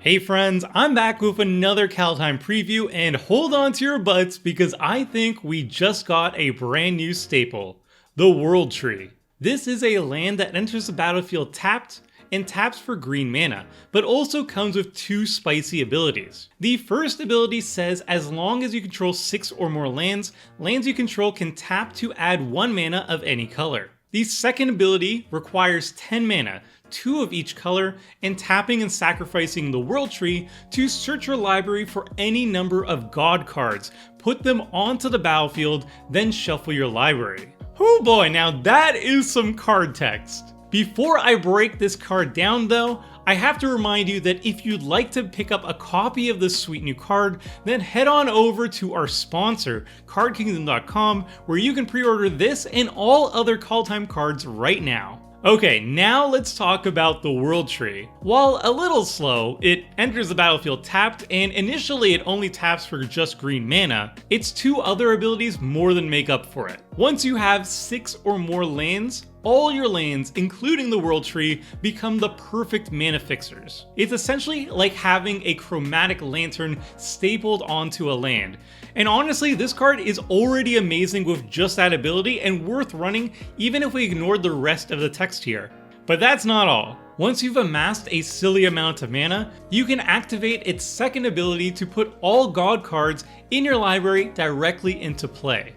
Hey friends, I'm back with another Kaldheim preview, and hold on to your butts because I think we just got a brand new staple, the World Tree. This is a land that enters the battlefield tapped and taps for green mana, but also comes with two spicy abilities. The first ability says as long as you control 6 or more lands, lands you control can tap to add 1 mana of any color. The second ability requires 10 mana, 2 of each color, and tapping and sacrificing the World Tree to search your library for any number of god cards, put them onto the battlefield, then shuffle your library. Oh boy, now that is some card text. Before I break this card down though, I have to remind you that if you'd like to pick up a copy of this sweet new card, then head on over to our sponsor, cardkingdom.com, where you can pre-order this and all other Kaldheim cards right now. Okay, now let's talk about the World Tree. While a little slow, it enters the battlefield tapped, and initially it only taps for just green mana. Its 2 other abilities more than make up for it. Once you have 6 or more lands, all your lands, including the World Tree, become the perfect mana fixers. It's essentially like having a Chromatic Lantern stapled onto a land. And honestly, this card is already amazing with just that ability and worth running even if we ignored the rest of the text here. But that's not all. Once you've amassed a silly amount of mana, you can activate its second ability to put all god cards in your library directly into play.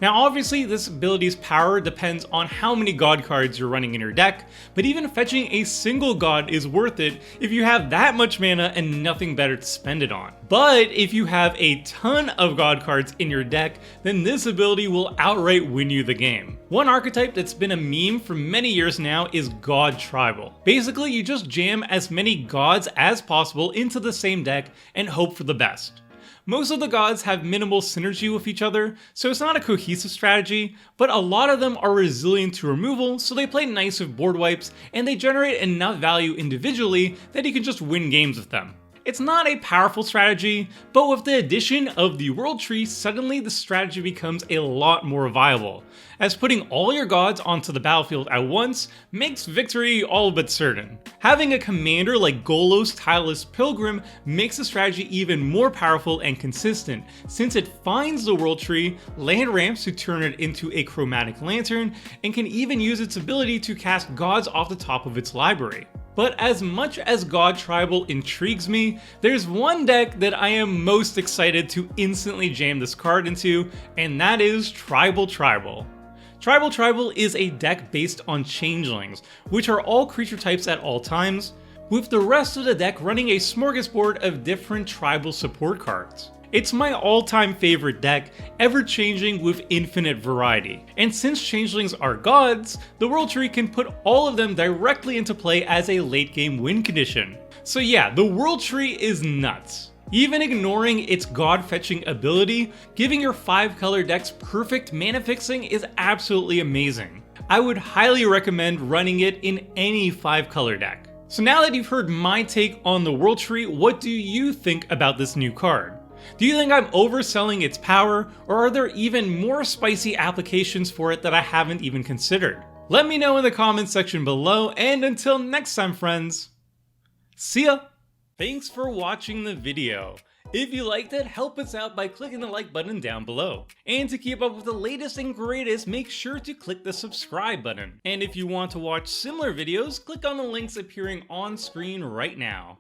Now obviously this ability's power depends on how many god cards you're running in your deck, but even fetching a single god is worth it if you have that much mana and nothing better to spend it on. But if you have a ton of god cards in your deck, then this ability will outright win you the game. One archetype that's been a meme for many years now is God Tribal. Basically you just jam as many gods as possible into the same deck and hope for the best. Most of the gods have minimal synergy with each other, so it's not a cohesive strategy, but a lot of them are resilient to removal, so they play nice with board wipes, and they generate enough value individually that you can just win games with them. It's not a powerful strategy, but with the addition of the World Tree, suddenly the strategy becomes a lot more viable, as putting all your gods onto the battlefield at once makes victory all but certain. Having a commander like Golos Tireless Pilgrim makes the strategy even more powerful and consistent, since it finds the World Tree, land ramps to turn it into a Chromatic Lantern, and can even use its ability to cast gods off the top of its library. But as much as God Tribal intrigues me, there's one deck that I am most excited to instantly jam this card into, and that is Tribal Tribal. Tribal Tribal is a deck based on changelings, which are all creature types at all times, with the rest of the deck running a smorgasbord of different tribal support cards. It's my all-time favorite deck, ever changing with infinite variety. And since changelings are gods, the World Tree can put all of them directly into play as a late game win condition. So yeah, the World Tree is nuts. Even ignoring its god fetching ability, giving your 5-color decks perfect mana fixing is absolutely amazing. I would highly recommend running it in any 5-color deck. So now that you've heard my take on the World Tree, what do you think about this new card? Do you think I'm overselling its power, or are there even more spicy applications for it that I haven't even considered? Let me know in the comments section below, and until next time friends, see ya! Thanks for watching the video. If you liked it, help us out by clicking the like button down below. And to keep up with the latest and greatest, make sure to click the subscribe button. And if you want to watch similar videos, click on the links appearing on screen right now.